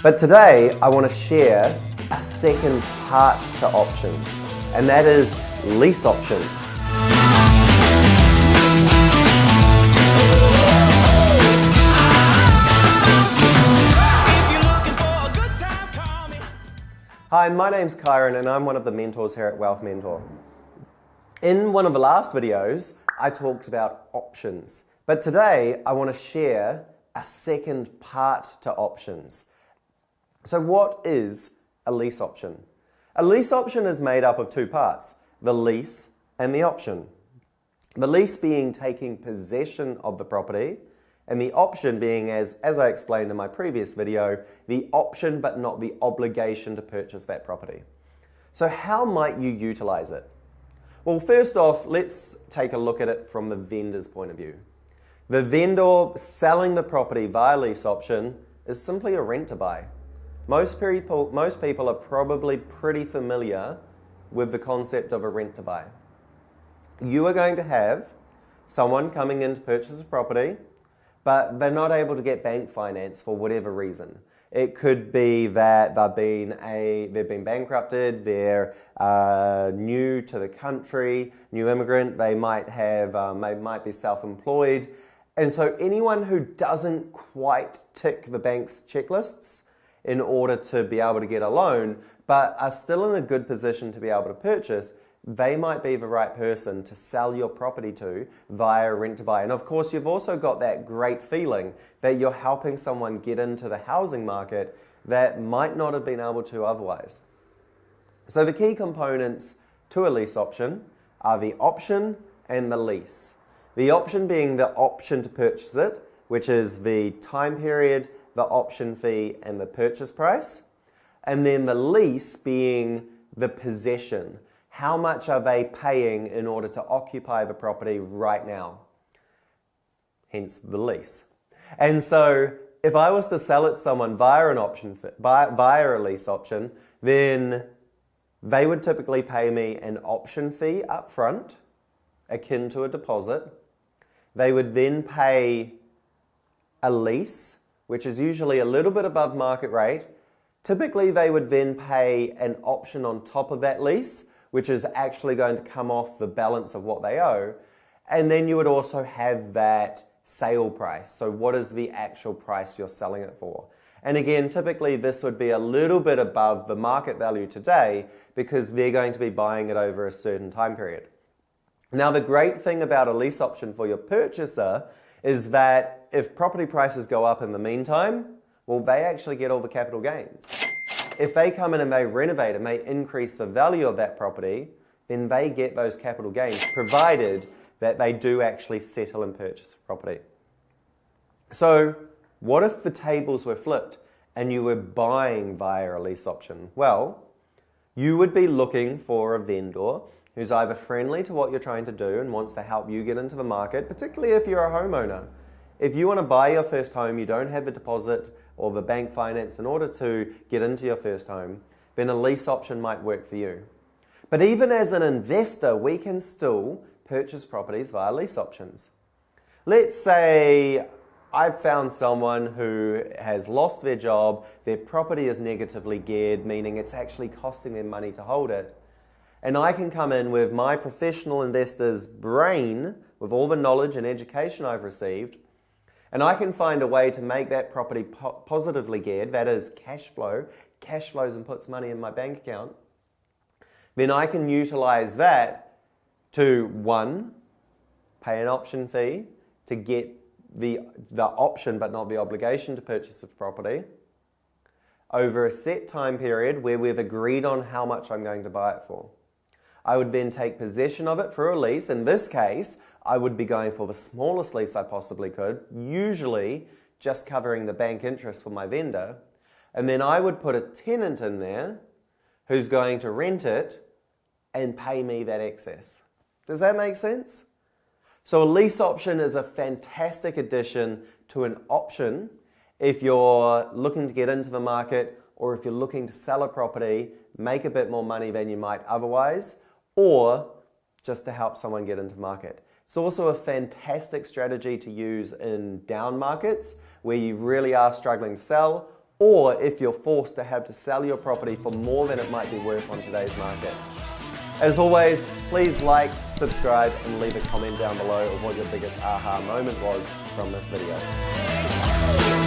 But today I want to share a second part to options, and that is lease options. Hi, my name's Kyron and I'm one of the mentors here at Wealth Mentor. In one of the last videos, I talked about options, but today I want to share a second part to options. So what is a lease option? A lease option is made up of two parts, the lease and the option. The lease being taking possession of the property, and the option being, as I explained in my previous video, the option but not the obligation to purchase that property. So how might you utilize it? Well, first off, let's take a look at it from the vendor's point of view. The vendor selling the property via lease option is simply a rent to buy. Most people are probably pretty familiar with the concept of a rent to buy. You are going to have someone coming in to purchase a property, but they're not able to get bank finance for whatever reason. It could be that they've been bankrupted, they're new to the country, new immigrant, they might be self-employed. And so anyone who doesn't quite tick the bank's checklists in order to be able to get a loan, but are still in a good position to be able to purchase, they might be the right person to sell your property to via rent to buy. And of course, you've also got that great feeling that you're helping someone get into the housing market that might not have been able to otherwise. So the key components to a lease option are the option and the lease. The option being the option to purchase it, which is the time period, the option fee, and the purchase price. And then the lease being the possession. How much are they paying in order to occupy the property right now? Hence the lease. And so if I was to sell it to someone via a lease option, then they would typically pay me an option fee up front, akin to a deposit. They would then pay a lease, which is usually a little bit above market rate. Typically, they would then pay an option on top of that lease, which is actually going to come off the balance of what they owe. And then you would also have that sale price. So what is the actual price you're selling it for? And again, typically this would be a little bit above the market value today because they're going to be buying it over a certain time period. Now, the great thing about a lease option for your purchaser is that if property prices go up in the meantime, well, they actually get all the capital gains. If they come in and they renovate and they increase the value of that property, then they get those capital gains, provided that they do actually settle and purchase the property. So what if the tables were flipped and you were buying via a lease option? Well, you would be looking for a vendor who's either friendly to what you're trying to do and wants to help you get into the market, particularly if you're a homeowner. If you want to buy your first home, you don't have the deposit or the bank finance in order to get into your first home, then a lease option might work for you. But even as an investor, we can still purchase properties via lease options. Let's say I've found someone who has lost their job, their property is negatively geared, meaning it's actually costing them money to hold it. And I can come in with my professional investor's brain, with all the knowledge and education I've received, and I can find a way to make that property positively geared, that is cash flows and puts money in my bank account. Then I can utilize that to, one, pay an option fee to get the option but not the obligation to purchase the property over a set time period where we've agreed on how much I'm going to buy it for. I would then take possession of it through a lease. In this case, I would be going for the smallest lease I possibly could, usually just covering the bank interest for my vendor. And then I would put a tenant in there who's going to rent it and pay me that excess. Does that make sense? So a lease option is a fantastic addition to an option if you're looking to get into the market or if you're looking to sell a property, make a bit more money than you might otherwise, or just to help someone get into the market. It's also a fantastic strategy to use in down markets where you really are struggling to sell, or if you're forced to have to sell your property for more than it might be worth on today's market. As always, please like, subscribe, and leave a comment down below of what your biggest aha moment was from this video.